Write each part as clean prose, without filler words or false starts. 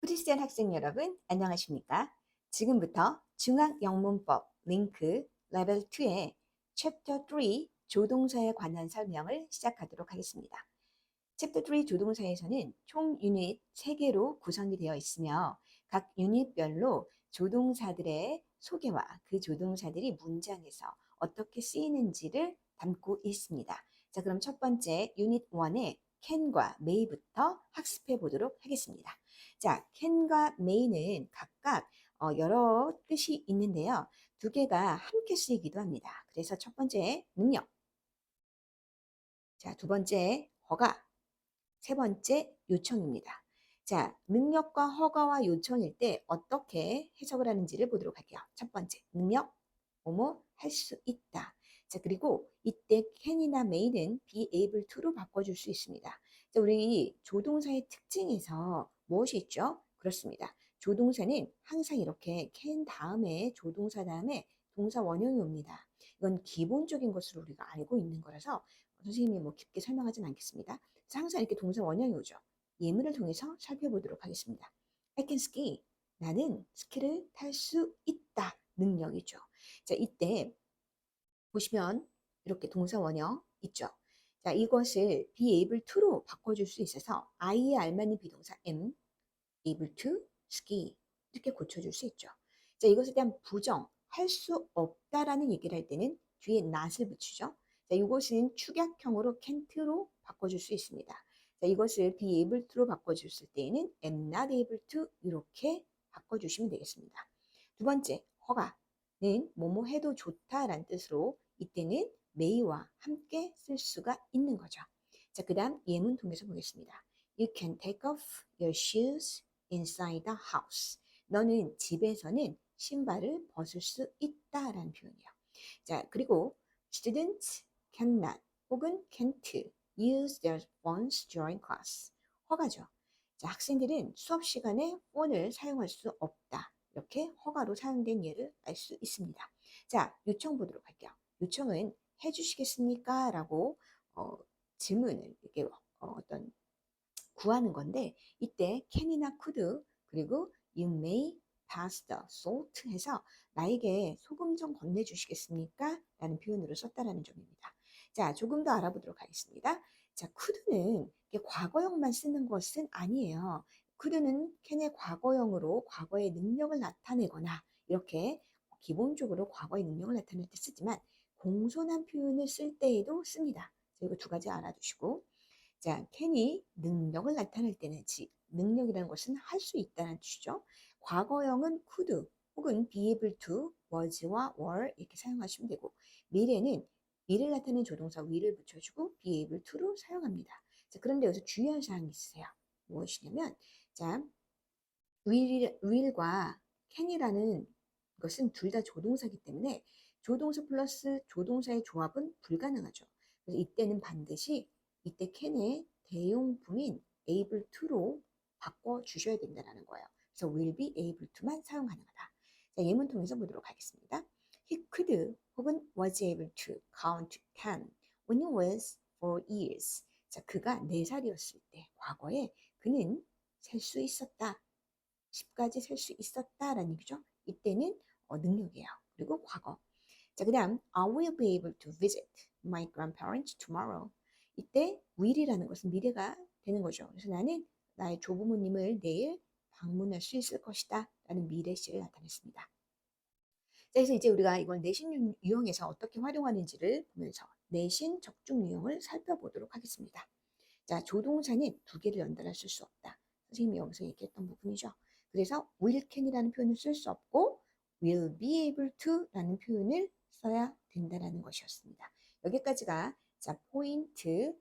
크리스찬 학생 여러분, 안녕하십니까? 지금부터 중학영문법 링크 레벨 2의 챕터 3 조동사에 관한 설명을 시작하도록 하겠습니다. 챕터 3 조동사에서는 총 유닛 3개로 구성이 되어 있으며 각 유닛별로 조동사들의 소개와 그 조동사들이 문장에서 어떻게 쓰이는지를 담고 있습니다. 자, 그럼 첫 번째 유닛 1의 can과 may부터 학습해 보도록 하겠습니다. 자, can과 may는 각각 여러 뜻이 있는데요. 두 개가 함께 쓰이기도 합니다. 그래서 첫 번째 능력, 자, 두 번째 허가, 세 번째 요청입니다. 자, 능력과 허가와 요청일 때 어떻게 해석을 하는지를 보도록 할게요. 첫 번째, 능력, 뭐뭐 할 수 있다. 자, 그리고 이때 can이나 may는 be able to로 바꿔줄 수 있습니다. 자, 우리 조동사의 특징에서 무엇이 있죠? 그렇습니다. 조동사는 항상 이렇게 can 다음에 조동사 다음에 동사 원형이 옵니다. 이건 기본적인 것으로 우리가 알고 있는 거라서 선생님이 뭐 깊게 설명하진 않겠습니다. 그래서 항상 이렇게 동사 원형이 오죠. 예문을 통해서 살펴보도록 하겠습니다. I can ski. 나는 스키를 탈 수 있다. 능력이죠. 자, 이때 보시면 이렇게 동사 원형 있죠. 자, 이것을 be able to로 바꿔줄 수 있어서 I의 알맞은 비동사 am, able to, ski 이렇게 고쳐줄 수 있죠. 자, 이것에 대한 부정, 할 수 없다라는 얘기를 할 때는 뒤에 not을 붙이죠. 자, 이것은 축약형으로 can't로 바꿔줄 수 있습니다. 자, 이것을 be able to로 바꿔줬을 때에는 am not able to 이렇게 바꿔주시면 되겠습니다. 두 번째, 허가는 뭐뭐 해도 좋다라는 뜻으로 이때는 may와 함께 쓸 수가 있는 거죠. 자, 그 다음 예문 통해서 보겠습니다. You can take off your shoes inside the house. 너는 집에서는 신발을 벗을 수 있다라는 표현이에요. 자, 그리고 students cannot 혹은 can't use their phones during class. 허가죠. 자, 학생들은 수업 시간에 폰을 사용할 수 없다. 이렇게 허가로 사용된 예를 알 수 있습니다. 자, 요청 보도록 할게요. 요청은 해주시겠습니까? 라고 질문을 이렇게 어떤 구하는 건데 이때 can이나 could 그리고 you may pass the salt 해서 나에게 소금 좀 건네주시겠습니까? 라는 표현으로 썼다라는 점입니다. 자, 조금 더 알아보도록 하겠습니다. 자, could는 과거형만 쓰는 것은 아니에요. could는 can의 과거형으로 과거의 능력을 나타내거나 이렇게 기본적으로 과거의 능력을 나타낼 때 쓰지만 공손한 표현을 쓸 때에도 씁니다. 자, 이거 두 가지 알아두시고 자, can이 능력을 나타낼 때는 능력이라는 것은 할 수 있다는 뜻이죠. 과거형은 could 혹은 be able to, was와 were 이렇게 사용하시면 되고 미래는 미래를 나타내는 조동사 will을 붙여주고 be able to로 사용합니다. 자, 그런데 여기서 주의할 사항이 있으세요. 무엇이냐면 자, will과 can이라는 것은 둘 다 조동사이기 때문에 조동사 플러스 조동사의 조합은 불가능하죠. 그래서 이때는 반드시 이때 can의 대용품인 able to로 바꿔주셔야 된다는 거예요. 그래서 will be able to만 사용 가능하다. 자, 예문 통해서 보도록 하겠습니다. He could 혹은 was able to count 10 when he was 4 years. 자, 그가 4살이었을 때 과거에 그는 셀 수 있었다. 10까지 셀 수 있었다라는 얘기죠. 이때는 능력이에요. 그리고 과거. 자, 그 다음 I will be able to visit my grandparents tomorrow. 이때 will이라는 것은 미래가 되는 거죠. 그래서 나는 나의 조부모님을 내일 방문할 수 있을 것이다 라는 미래시를 나타냈습니다. 자, 그래서 이제 우리가 이걸 내신 유형에서 어떻게 활용하는지를 보면서 내신 적중 유형을 살펴보도록 하겠습니다. 자, 조동사는 두 개를 연달아 쓸 수 없다. 선생님이 여기서 얘기했던 부분이죠. 그래서 will can이라는 표현을 쓸 수 없고 will be able to라는 표현을 써야 된다는 것이었습니다. 여기까지가 자 포인트 1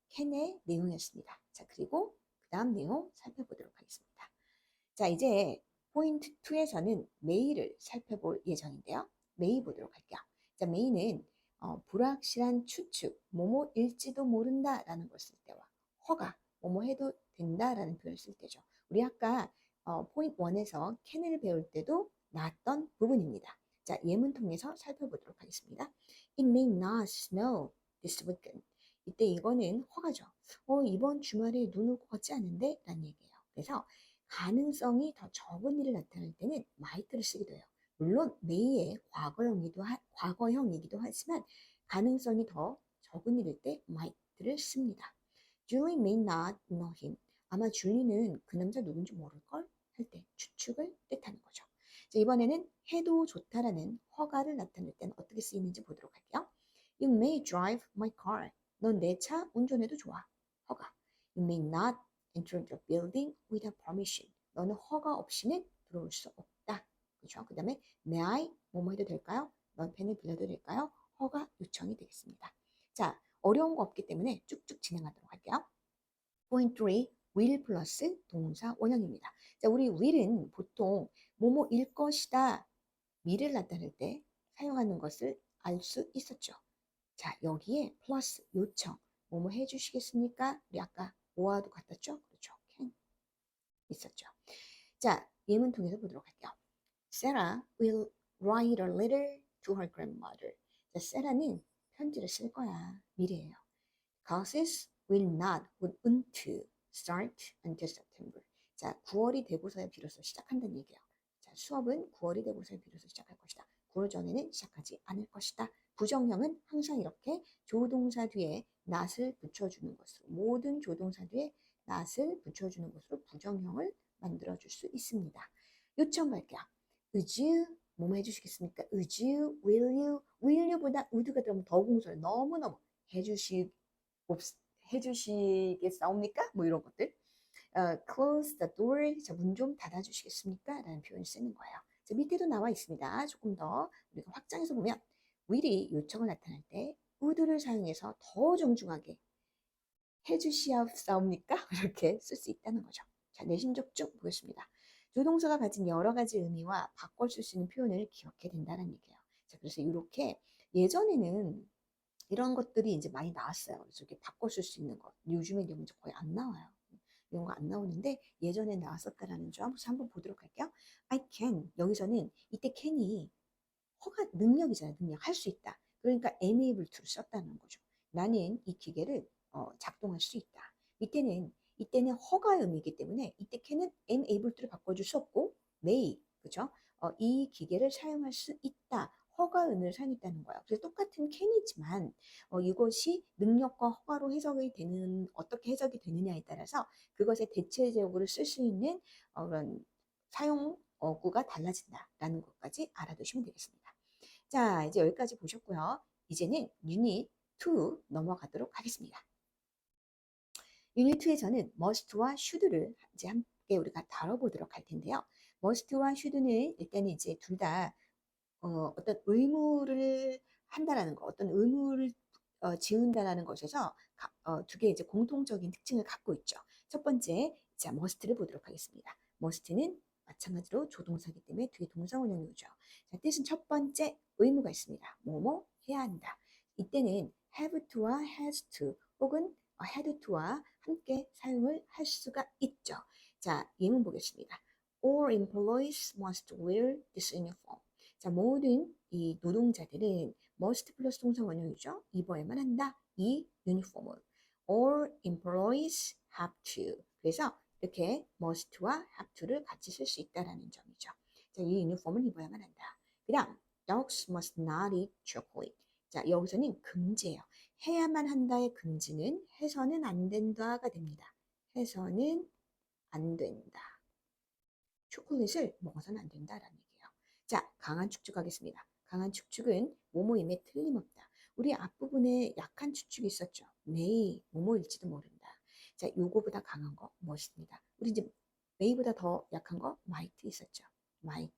can의 내용이었습니다. 자, 그리고 그 다음 내용 살펴보도록 하겠습니다. 자, 이제 포인트 2에서는 may를 살펴볼 예정인데요. may 보도록 할게요. 자, may는 불확실한 추측, 뭐뭐일지도 모른다라는 걸 쓸 때와 허가, 뭐뭐 해도 된다라는 표현을 쓸 때죠. 우리 아까 포인트 1에서 can을 배울 때도 나왔던 부분입니다. 자, 예문 통해서 살펴보도록 하겠습니다. It may not snow this weekend. 이때 이거는 허가죠. 이번 주말에 눈 올 것 같지 않은데? 라는 얘기예요. 그래서 가능성이 더 적은 일을 나타낼 때는 might를 쓰기도 해요. 물론 may의 과거형이기도 하지만 가능성이 더 적은 일일 때 might를 씁니다. Julie may not know him. 아마 줄리는 그 남자 누군지 모를걸 할 때 추측을 뜻하는 거죠. 자, 이번에는 해도 좋다라는 허가를 나타낼 때는 어떻게 쓰이는지 보도록 할게요. You may drive my car. 넌 내 차 운전해도 좋아. 허가. You may not enter the building without permission. 너는 허가 없이는 들어올 수 없다. 그렇죠? 그 다음에 may I 뭐뭐 해도 될까요? 넌 펜을 빌려도 될까요? 허가 요청이 되겠습니다. 자, 어려운 거 없기 때문에 쭉쭉 진행하도록 할게요. 포인트 3, will 플러스 동사 원형입니다. 자, 우리 will은 보통 뭐뭐일 것이다, 미래를 나타낼 때 사용하는 것을 알 수 있었죠. 자, 여기에 플러스 요청, 뭐뭐 해주시겠습니까? 우리 아까 뭐와도 같았죠? 그렇죠. can 있었죠. 자, 예문 통해서 보도록 할게요. Sarah will write a letter to her grandmother. 자, 세라는 편지를 쓸 거야. 미래예요. Classes will not, wouldn't start until September. 자, 9월이 되고서야 비로소 시작한다는 얘기예요. 자, 수업은 9월이 되고서야 비로소 시작할 것이다. 9월 전에는 시작하지 않을 것이다. 부정형은 항상 이렇게 조동사 뒤에 not을 붙여주는 것으로, 모든 조동사 뒤에 not을 붙여주는 것으로 부정형을 만들어줄 수 있습니다. 요청 갈게요. Would you 뭐뭐 해주시겠습니까? Would you, will you보다 would가 들어가면 더 공손해. 너무너무 해주시 해주시겠사옵니까? 뭐 이런 것들. Close the door. 자, 문 좀 닫아주시겠습니까? 라는 표현을 쓰는 거예요. 자, 밑에도 나와 있습니다. 조금 더 우리가 확장해서 보면 will이 요청을 나타낼 때 would를 사용해서 더 정중하게 해주시옵사옵니까? 이렇게 쓸 수 있다는 거죠. 자, 내심적 쭉 보겠습니다. 조동사가 가진 여러 가지 의미와 바꿔 쓸 수 있는 표현을 기억해야 된다는 얘기예요. 자, 그래서 이렇게 예전에는 이런 것들이 이제 많이 나왔어요. 그래서 이렇게 바꿔 쓸 수 있는 것. 요즘에 이런 게 거의 안 나와요. 이런 거 안 나오는데 예전에 나왔었다라는 점 한번 보도록 할게요. I can. 여기서는 이때 can이 허가 능력이잖아요. 능력. 할 수 있다. 그러니까 am able to를 썼다는 거죠. 나는 이 기계를 작동할 수 있다. 이때는 허가의 의미이기 때문에 이때 can은 am able to를 바꿔줄 수 없고 may. 그죠? 이 기계를 사용할 수 있다. 허가 의미를 사용했다는 거예요. 그래서 똑같은 can이지만 이것이 능력과 허가로 해석이 되는 어떻게 해석이 되느냐에 따라서 그것에 대체적으로 쓸 수 있는 그런 사용 어구가 달라진다라는 것까지 알아두시면 되겠습니다. 자, 이제 여기까지 보셨고요. 이제는 유닛 2 넘어가도록 하겠습니다. 유닛 2에서는 must와 should를 이제 함께 우리가 다뤄보도록 할 텐데요. must와 should는 일단 이제 둘 다 어떤 의무를 한다라는 거, 어떤 의무를 지운다라는 것에서 두 개의 이제 공통적인 특징을 갖고 있죠. 첫 번째, 자, must를 보도록 하겠습니다. must는 마찬가지로 조동사이기 때문에 뒤에 동사원형이 오죠. 자, 뜻은 첫 번째 의무가 있습니다. 뭐뭐 해야 한다. 이때는 have to와 has to 혹은 had to와 함께 사용을 할 수가 있죠. 자, 예문 보겠습니다. All employees must wear this uniform. 자, 모든 이 노동자들은 must 플러스 동사 원형이죠. 입어야만 한다. 이 유니폼을. All employees have to. 그래서 이렇게 must와 have to를 같이 쓸 수 있다라는 점이죠. 자, 이 유니폼을 입어야만 한다. 그 다음, dogs must not eat chocolate. 자, 여기서는 금지예요. 해야만 한다의 금지는 해서는 안 된다가 됩니다. 해서는 안 된다. 초콜릿을 먹어서는 안 된다라는 얘기예요. 자, 강한 축축하겠습니다. 강한 축축은 뭐뭐임에 틀림없다. 우리 앞부분에 약한 축축이 있었죠. may, 뭐뭐일지도 모른다. 자, 요거보다 강한 거 멋있습니다. 우리 이제 may보다 더 약한 거 might 있었죠. might,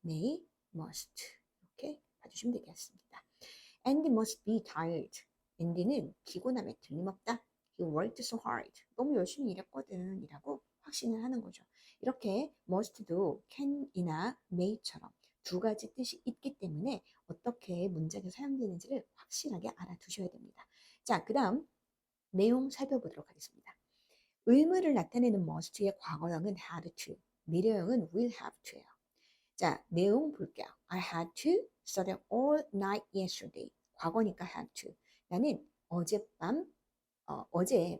may, must 이렇게 봐주시면 되겠습니다. Andy must be tired. 앤디는 피곤함에 틀림없다. He worked so hard. 너무 열심히 일했거든 이라고 확신을 하는 거죠. 이렇게 must도 can이나 may처럼 두 가지 뜻이 있기 때문에 어떻게 문장에 사용되는지를 확실하게 알아두셔야 됩니다. 자, 그 다음 내용 살펴보도록 하겠습니다. 의무를 나타내는 must의 과거형은 had to, 미래형은 will have to예요. 자, 내용 볼게요. I had to study all night yesterday. 과거니까 had to. 나는 어제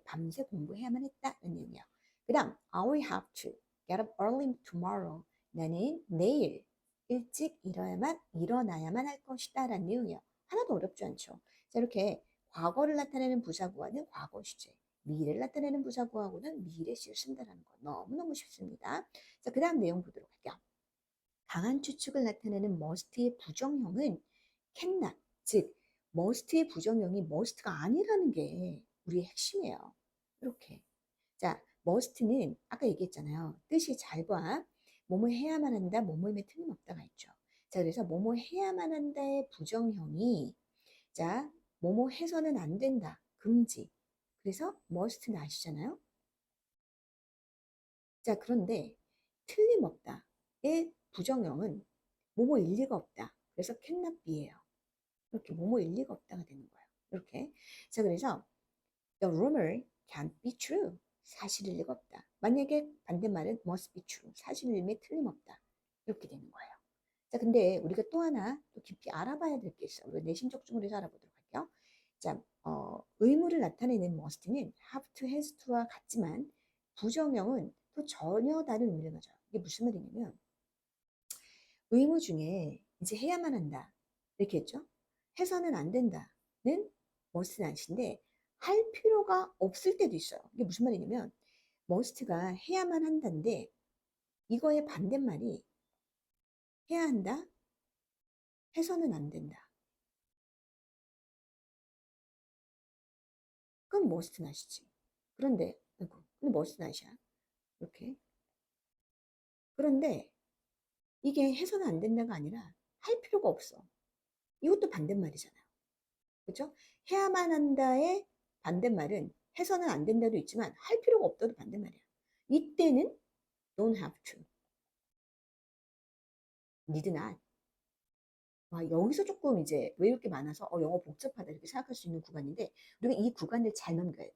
밤새 공부해야만 했다는 내용이에요. 그 다음, I will have to get up early tomorrow. 나는 내일 일찍 일어나야만 할 것이다 라는 내용이에요. 하나도 어렵지 않죠. 자, 이렇게 과거를 나타내는 부사구어는 과거 시제, 미래를 나타내는 부사구어는 미래 시를 쓴다는 거 너무너무 쉽습니다. 자, 그 다음 내용 보도록 할게요. 강한 추측을 나타내는 must의 부정형은 cannot, 즉 must의 부정형이 must가 아니라는 게 우리의 핵심이에요. 이렇게. 자, must는 아까 얘기했잖아요. 뜻이 잘 봐. 뭐뭐 해야만 한다, 뭐뭐임에 틀림없다가 있죠. 자, 그래서 뭐뭐 해야만 한다의 부정형이 자, 뭐뭐 해서는 안 된다, 금지. 그래서 must는 아시잖아요. 자, 그런데 틀림없다의 부정형은 뭐뭐 일리가 없다. 그래서 cannot be예요. 이렇게 뭐뭐 일리가 없다가 되는 거예요. 이렇게. 자, 그래서 the rumor can't be true. 사실일 리가 없다. 만약에 반대말은 must be true. 사실임에 틀림없다. 이렇게 되는 거예요. 자, 근데 우리가 또 하나 또 깊이 알아봐야 될 게 있어요. 우리 내신적중을 해서 알아보도록 할게요. 자, 의무를 나타내는 must는 have to, has to와 같지만 부정형은 또 전혀 다른 의미를 가져요. 이게 무슨 말이냐면 의무 중에 이제 해야만 한다. 이렇게 했죠. 해서는 안 된다는 must는 아닌데 할 필요가 없을 때도 있어요. 이게 무슨 말이냐면 must가 해야만 한다인데 이거의 반대말이 해야 한다, 해서는 안 된다. 그럼 must not이지. 그런데 아이고, must not이야. 이렇게. 그런데 이게 해서는 안 된다가 아니라 할 필요가 없어. 이것도 반대말이잖아요. 그렇죠? 해야만 한다의 반대말은 해서는 안 된다도 있지만 할 필요가 없다도 반대말이야. 이때는 don't have to, need not. 여기서 조금 이제 왜 이렇게 많아서 영어 복잡하다 이렇게 생각할 수 있는 구간인데 우리가 이 구간을 잘 넘겨야 돼.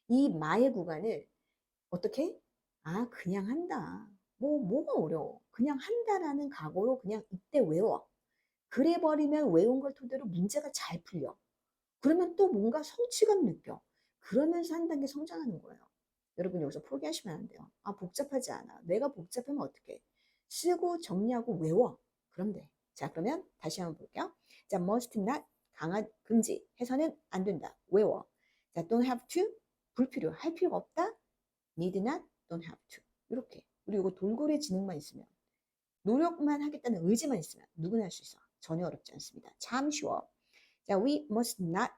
이 마의 구간을 어떻게? 그냥 한다. 뭐가 어려워. 그냥 한다라는 각오로 그냥 이때 외워. 그래 버리면 외운 걸 토대로 문제가 잘 풀려. 그러면 또 뭔가 성취감 느껴. 그러면서 한 단계 성장하는 거예요. 여러분 여기서 포기하시면 안 돼요. 복잡하지 않아. 내가 복잡하면 어떡해? 쓰고 정리하고 외워. 그럼 돼. 자, 그러면 다시 한번 볼게요. 자, must not 강한 금지 해서는 안 된다. 외워. 자, don't have to 불필요 할 필요가 없다. need not, don't have to. 이렇게. 그리고 돌고래 지능만 있으면 노력만 하겠다는 의지만 있으면 누구나 할 수 있어. 전혀 어렵지 않습니다. 참 쉬워. 자, we must not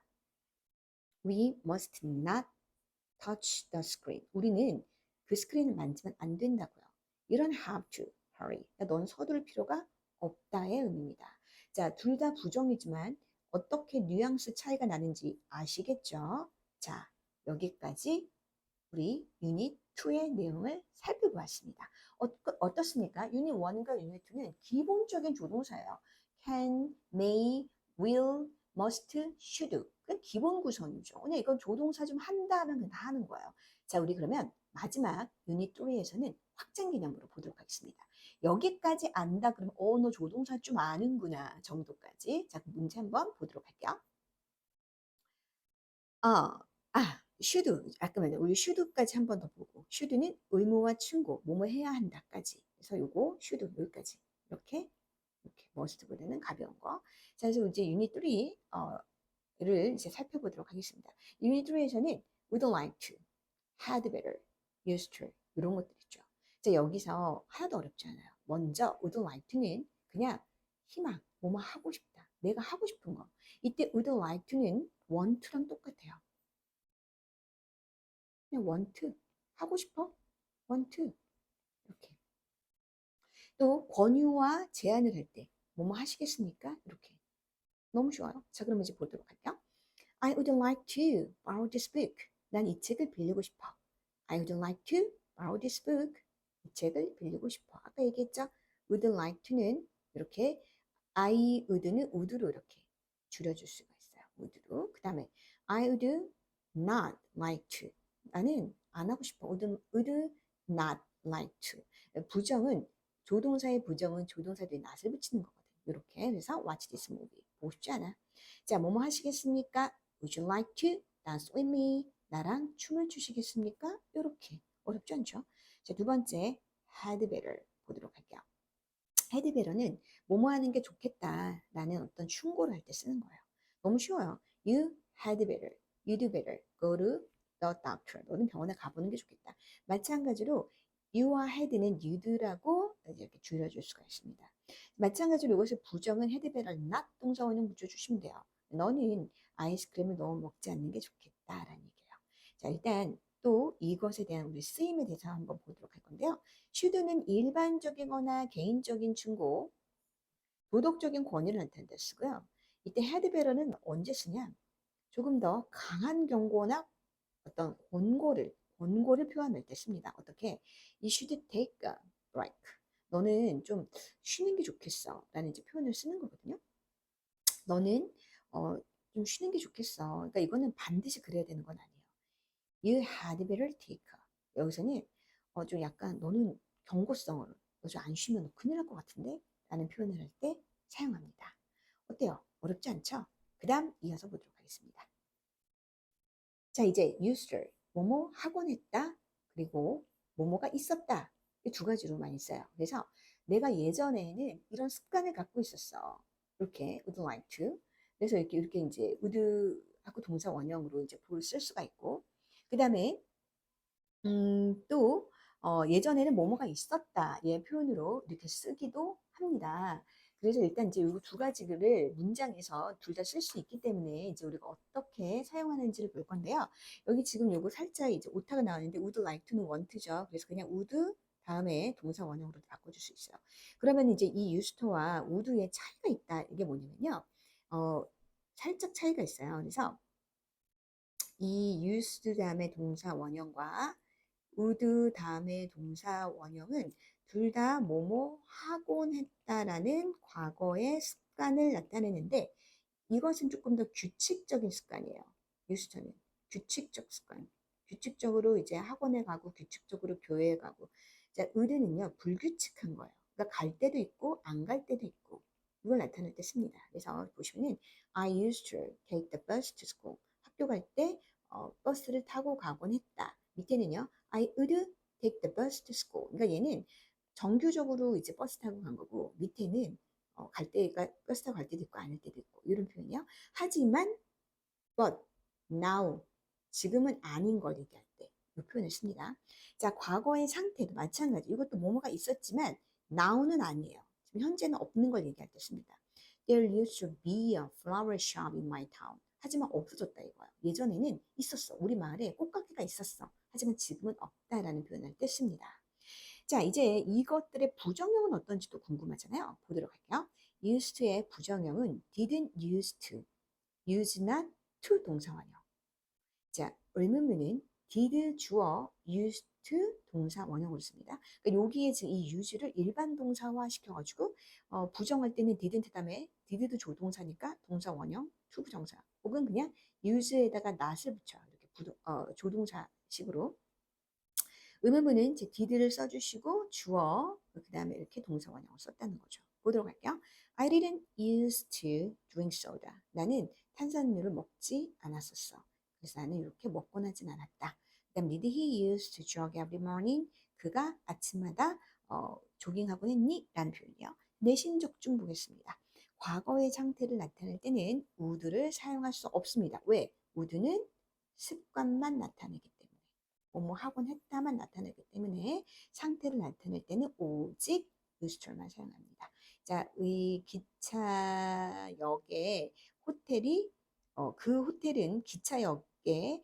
touch the screen. 우리는 그 스크린을 만지면 안 된다고요. You don't have to hurry. 넌 서두를 필요가 없다의 의미입니다. 자, 둘 다 부정이지만 어떻게 뉘앙스 차이가 나는지 아시겠죠? 자, 여기까지 우리 유닛 2의 내용을 살펴보았습니다. 어떻습니까? 유닛 1과 유닛 2는 기본적인 조동사예요. can, may, will, must, should. 그 기본 구성이죠. 그냥 이건 조동사 좀 한다 하면 그냥 다 하는 거예요. 자, 우리 그러면 마지막 유닛 3에서는 확장 개념으로 보도록 하겠습니다. 여기까지 안다 그러면 너 조동사 좀 아는구나 정도까지. 자, 그 문제 한번 보도록 할게요. should. 아까 말한 우리 should까지 한 번 더 보고 should는 의무와 충고, 뭐뭐 해야 한다까지. 그래서 요거 should 여기까지 이렇게 must보다는 가벼운 거. 자, 그래서 이제 유닛 3를 이제 살펴보도록 하겠습니다. 유닛 3에서는 would like to, had better, used to 이런 것들 있죠. 자, 여기서 하나도 어렵지 않아요. 먼저 would like to는 그냥 희망, 뭐뭐 하고 싶다. 내가 하고 싶은 거. 이때 would like to는 want to랑 똑같아요. 그냥 want, 하고 싶어? want, 이렇게. 또 권유와 제안을 할 때 뭐뭐 하시겠습니까? 이렇게. 너무 좋아요. 자, 그럼 이제 보도록 할게요. I would like to borrow this book. 난 이 책을 빌리고 싶어. I would like to borrow this book. 이 책을 빌리고 싶어. 아까 얘기했죠? would like to는 이렇게 I would는 would로 이렇게 줄여줄 수가 있어요. would로. 그 다음에 I would not like to. 나는 안 하고 싶어. would not like to. 부정은 조동사의 부정은 조동사 뒤에 not을 붙이는 거거든. 이렇게. 그래서 watch this movie. 보고 싶지 않아. 자, 뭐뭐 하시겠습니까? Would you like to dance with me? 나랑 춤을 추시겠습니까? 이렇게. 어렵지 않죠? 자, 두 번째. had better 보도록 할게요. had better는 뭐뭐 하는 게 좋겠다라는 어떤 충고를 할 때 쓰는 거예요. 너무 쉬워요. You had better, you do better, go to the doctor. 너는 병원에 가보는 게 좋겠다. 마찬가지로 you와 had는 you드라고 이렇게 줄여줄 수가 있습니다. 마찬가지로 이것을 부정은 had better not 동사원형 붙여주시면 돼요. 너는 아이스크림을 너무 먹지 않는 게 좋겠다라는 얘기예요. 자, 일단 또 이것에 대한 우리 쓰임에 대해서 한번 보도록 할 건데요. should는 일반적이거나 개인적인 충고, 도덕적인 권위를 나타낼 때 쓰고요. 이때 had better는 언제 쓰냐? 조금 더 강한 경고나 어떤 권고를 표현할 때 씁니다. 어떻게? You should take a break. 너는 좀 쉬는 게 좋겠어. 라는 이제 표현을 쓰는 거거든요. 너는 좀 쉬는 게 좋겠어. 그러니까 이거는 반드시 그래야 되는 건 아니에요. You had better take. 여기서는 좀 약간 너는 경고성으로 너 좀 안 쉬면 너 큰일 날 것 같은데? 라는 표현을 할 때 사용합니다. 어때요? 어렵지 않죠? 그 다음 이어서 보도록 하겠습니다. 자, 이제 used, 뭐뭐 하곤 했다, 그리고 뭐뭐가 있었다. 이 두 가지로 많이 써요. 그래서 내가 예전에는 이런 습관을 갖고 있었어. 이렇게 would like to. 그래서 이렇게 이제 would하고 동사 원형으로 이제 부를 쓸 수가 있고, 그 다음에 또 예전에는 뭐뭐가 있었다. 예 표현으로 이렇게 쓰기도 합니다. 그래서 일단 이제 이 두 가지를 문장에서 둘 다 쓸 수 있기 때문에 이제 우리가 어떻게 사용하는지를 볼 건데요. 여기 지금 요거 살짝 이제 오타가 나왔는데 would like to는 want죠. 그래서 그냥 would 다음에 동사 원형으로 바꿔줄 수 있어요. 그러면 이제 이 used와 would의 차이가 있다. 이게 뭐냐면요. 어, 살짝 차이가 있어요. 그래서 이 used 다음에 동사 원형과 would 다음에 동사 원형은 둘 다 뭐뭐 하곤 했다라는 과거의 습관을 나타내는데 이것은 조금 더 규칙적인 습관이에요. 유스터는 규칙적 습관. 규칙적으로 이제 학원에 가고 규칙적으로 교회에 가고. 자, 의르는요 불규칙한 거예요. 그러니까 갈 때도 있고 안 갈 때도 있고 이걸 나타낼 때 씁니다. 그래서 보시면은 I used to take the bus to school. 학교 갈 때 버스를 타고 가곤 했다. 밑에는요 I would take the bus to school. 그러니까 얘는 정규적으로 이제 버스 타고 간 거고 밑에는 갈 때가 버스 타고 갈 때도 있고 안 할 때도 있고 이런 표현이요. 하지만 but now 지금은 아닌 걸 얘기할 때 이 표현을 씁니다. 자, 과거의 상태도 마찬가지. 이것도 뭐뭐가 있었지만 now는 아니에요. 지금 현재는 없는 걸 얘기할 때 씁니다. There used to be a flower shop in my town. 하지만 없어졌다 이거예요. 예전에는 있었어. 우리 마을에 꽃가게가 있었어. 하지만 지금은 없다라는 표현을 때 씁니다. 자, 이제 이것들의 부정형은 어떤지도 궁금하잖아요. 보도록 할게요. used to의 부정형은 didn't use to, use not to 동사원형. 자, remember는 did 주어, used to 동사 원형으로 씁니다. 그러니까 여기에 지금 이 use를 일반 동사화 시켜가지고 부정할 때는 didn't 다음에 did도 조동사니까 동사 원형, to 부정사. 혹은 그냥 use에다가 not을 붙여 이렇게 조동사식으로. 의문문은 이제 did를 써주시고 주어 그 다음에 이렇게 동사 원형을 썼다는 거죠. 보도록 할게요. I didn't used to drink soda. 나는 탄산음료를 먹지 않았었어. 그래서 나는 이렇게 먹곤 하진 않았다. 그다음 did he used to jog every morning? 그가 아침마다 조깅하곤 했니? 라는 표현이요. 내신적중 보겠습니다. 과거의 상태를 나타낼 때는 would를 사용할 수 없습니다. 왜? would는 습관만 나타내기 때문에. 뭐뭐 하곤 했다만 나타내기 때문에 상태를 나타낼 때는 오직 used만 사용합니다. 자, 이 기차역에 호텔이 그 호텔은 기차역에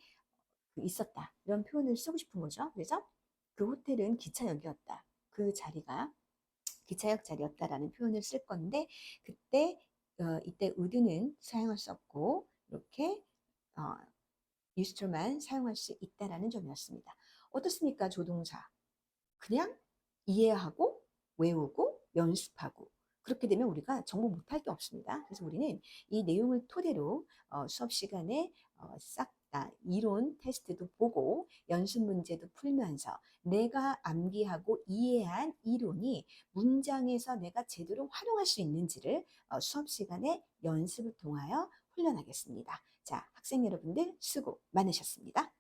있었다. 이런 표현을 쓰고 싶은 거죠. 그래서 그 호텔은 기차역이었다. 그 자리가 기차역 자리였다라는 표현을 쓸 건데 그때 이때 would는 사용할 수 없고 이렇게 used만 사용할 수 있다라는 점이었습니다. 어떻습니까? 조동사. 그냥 이해하고 외우고 연습하고 그렇게 되면 우리가 정보 못할 게 없습니다. 그래서 우리는 이 내용을 토대로 수업 시간에 싹 다 이론 테스트도 보고 연습 문제도 풀면서 내가 암기하고 이해한 이론이 문장에서 내가 제대로 활용할 수 있는지를 수업 시간에 연습을 통하여 훈련하겠습니다. 자, 학생 여러분들 수고 많으셨습니다.